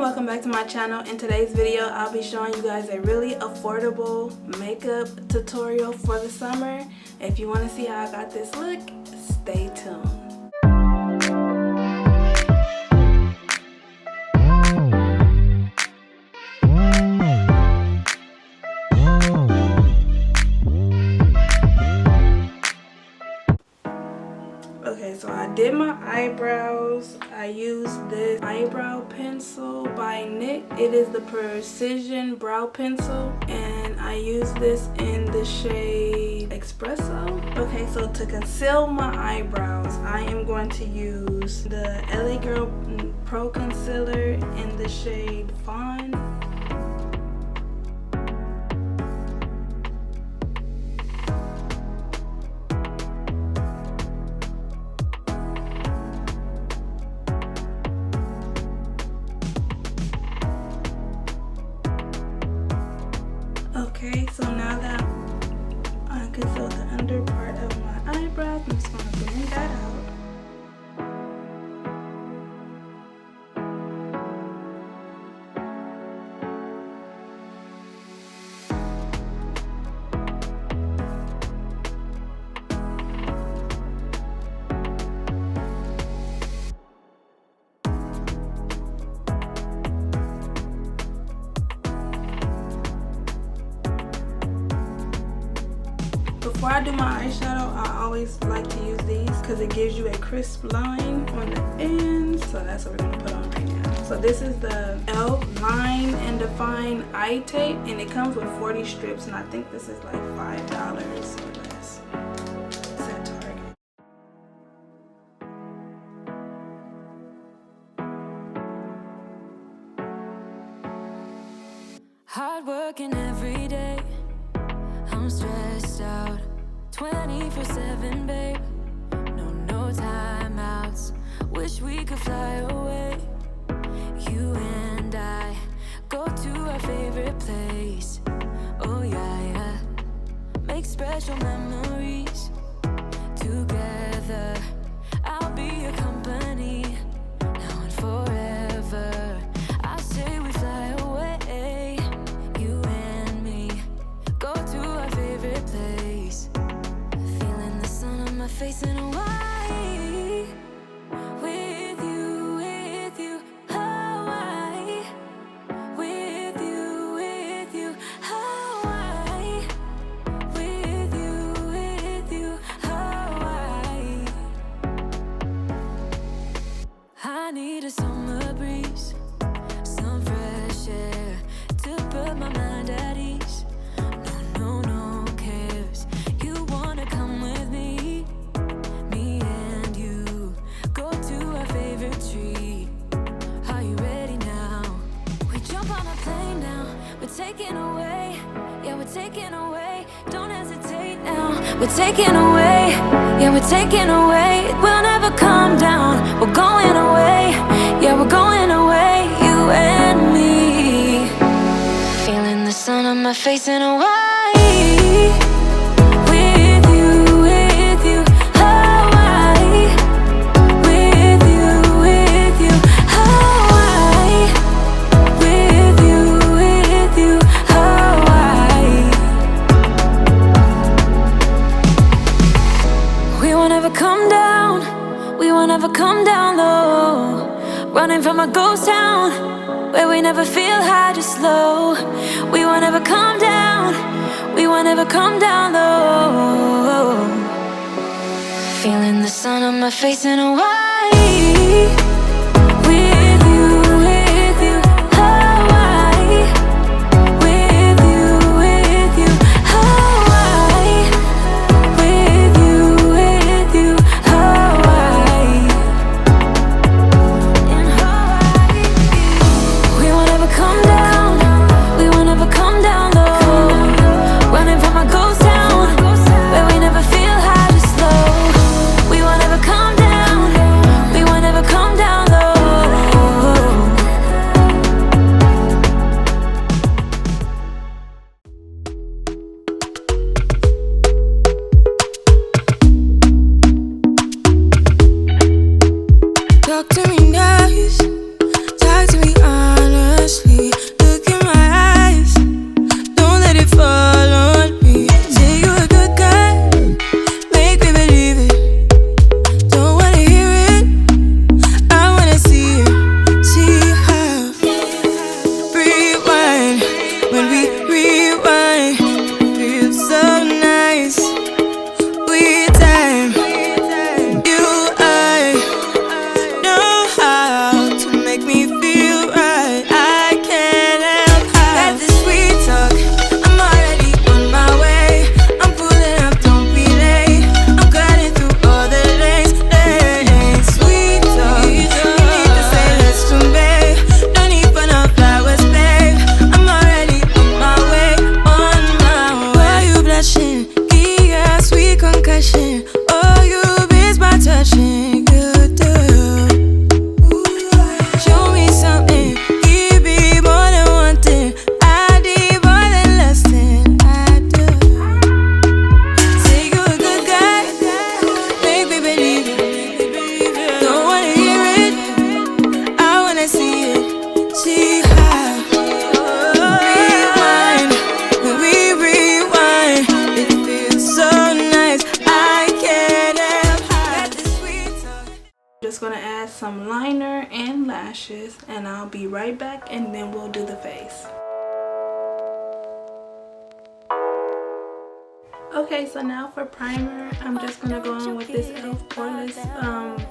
welcome back to my channel. In today's video, I'll be showing you guys a really affordable makeup tutorial for the summer. If you want to see how I got this look, stay tuned. Okay, so I did my eyebrows. I used this eyebrow pencil by NYX. It is the Precision Brow Pencil, and I use this in the shade Espresso. Okay, so to conceal my eyebrows, I am going to use the LA Girl Pro Concealer in the shade Fawn. Okay, so now that I concealed the under part of my eyebrows, I'm just going to blend that out. Before I do my eyeshadow, I always like to use these because it gives you a crisp line on the end. So that's what we're going to put on right now. So this is the E.L.F Line and Define Eye Tape, and it comes with 40 strips, and I think this is like $5 or less. It's at Target. Hard working every day, I'm stressed out 24/7, babe. No timeouts. Wish we could fly away. You and I go to our favorite place. Oh yeah. Make special memories together. I'll be your company now and forever. I say we fly away. You and me go to our favorite place. Feeling the sun on my face in Hawaii. With you, Hawaii. With you, Hawaii. With you, Hawaii. I need a summer breeze, some fresh air to put my mind at ease. No cares. You wanna come with me? Me and you go to our favorite tree. Are you ready now? We jump on a plane now. We're taking away. Yeah, we're taking away. Don't hesitate now. We're taking away. Yeah, we're taking away. We'll never come down. We're going away. Yeah, we're going away. You and me. Feeling the sun on my face in Hawaii. With you, Hawaii. With you, Hawaii. With you, Hawaii. We won't ever come down. We won't ever come down low. Running from a ghost town where we never feel high, just low. We won't ever come down. We won't ever come down low. Feeling the sun on my face in Hawaii. With you, Hawaii. With you, Hawaii. With you, Hawaii. In Hawaii. We won't ever come down. We won't ever come down low. Running from a ghost town where we never feel high, just low. We won't ever come down. We won't ever come down. See how rewind, when we rewind, it feels so nice. I can't help how this sweet talk. Just gonna add some liner and lashes, and I'll be right back, and then we'll do the face. Okay, so now for primer, I'm just gonna go on with this E.L.F. Poreless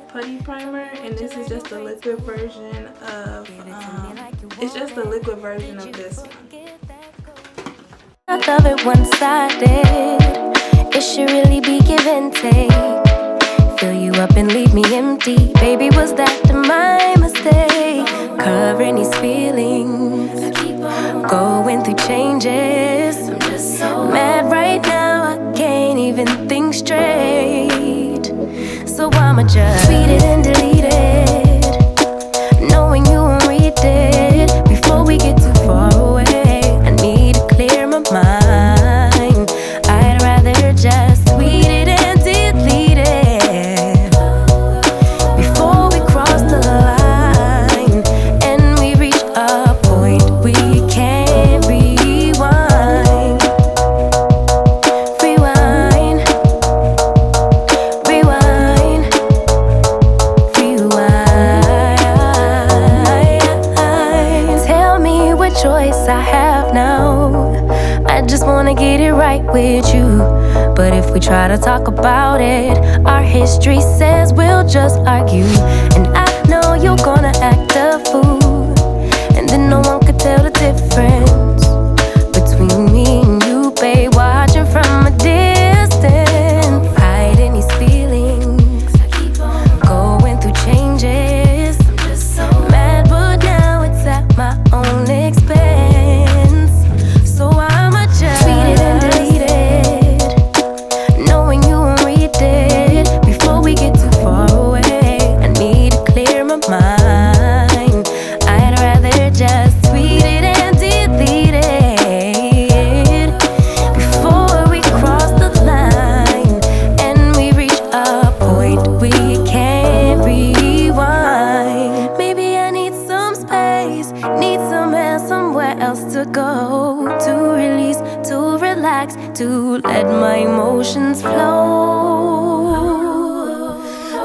putty primer, and this is just the liquid version of it's just the liquid version of this one. I love it one-sided. It should really be give and take. Fill you up and leave me empty. Baby, was that my mistake? Covering these feelings, going through changes. I'm just so mad right now, I can't even think straight. So I'ma just tweet it and delete it, knowing you won't read it before we get too far away. I need to clear my mind. I'd rather just tweet it and delete it before we cross the line and we reach a point we can't rewind. Rewind, rewind, rewind. Tell me what choice I have now. I just wanna get it right with you. But if we try to talk about it, our history says we'll just argue. And I know you're gonna act a fool, and then no one could tell the difference between me and you, babe. Watching from a distance, hiding these feelings, going through changes. I'm just so mad, but now it's at my own expense. So I'ma just tweet it and delete it, knowing you won't read it before we get too far away. I need to clear my mind. I'd rather just tweet it and delete it before we cross the line and we reach a point we can't rewind. Maybe I need some space, need somewhere, somewhere else to go, to release, to relax, to let my emotions flow.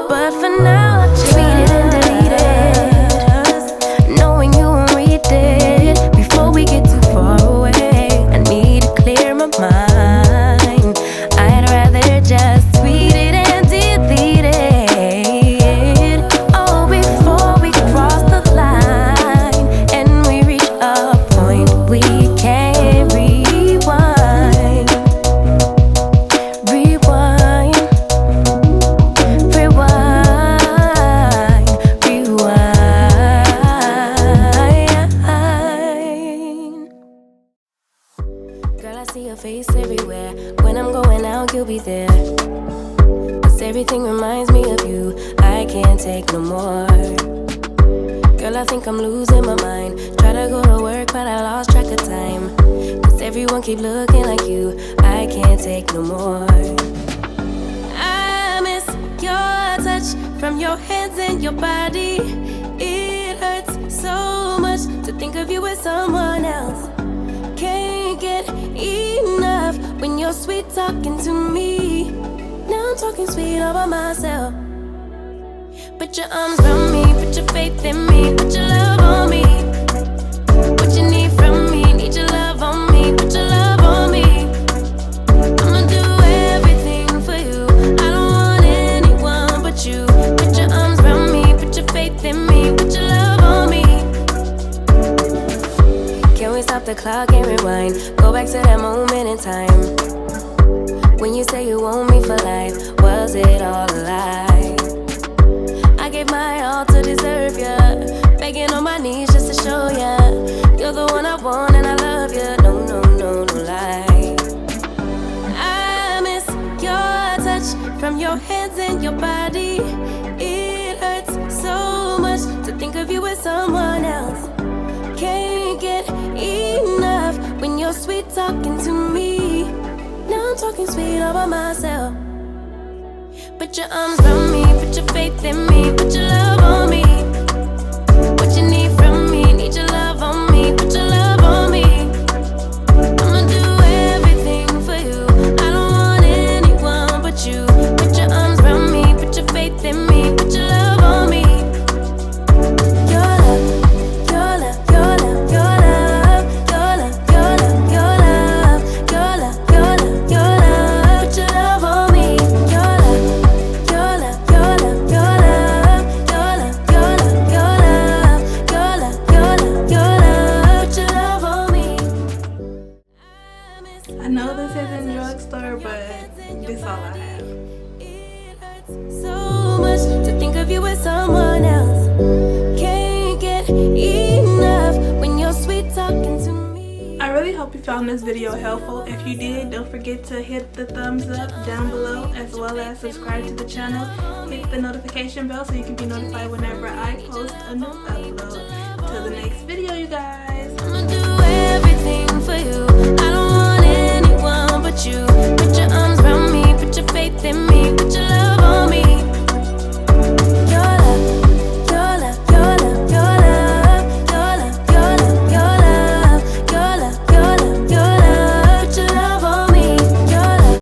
But for now, I just tweet it and delete it, knowing you won't read it before we get too far away. I need to clear my mind. I'd rather just tweet it and delete it, oh, before we cross the line and we reach a point we can't rewind. Rewind, rewind, rewind. Girl, I see your face everywhere. When I'm going out, you'll be there. 'Cause everything reminds me of you. I can't take no more. Girl, I think I'm losing my mind. Try to go to work, but I lost track of time. 'Cause everyone keep looking like you. I can't take no more. I miss your touch from your hands and your body. It hurts so much to think of you with someone else. Can't get enough when you're sweet talking to me. Now I'm talking sweet all by myself. Put your arms around me, put your faith in me, put your love on me. What you need from me, need your love on me, put your love on me. I'ma do everything for you. I don't want anyone but you. Put your arms around me, put your faith in me, put your love on me. Can we stop the clock and rewind? Go back to that moment in time when you say you want me for life. Was it all a lie? I gave my all to deserve ya, begging on my knees just to show ya you're the one I want and I love ya. No, no, no, no lie. I miss your touch from your hands and your body. It hurts so much to think of you with someone else. Can't get enough when you're sweet talking to me. Now I'm talking sweet all by myself. Put your arms around me, put your faith in me, put your love on me. What you need from me, need your love hope you found this video helpful. If you did, don't forget to hit the thumbs up down below, as well as subscribe to the channel. Hit the notification bell so you can be notified whenever I post a new upload. Till the next video, you guys.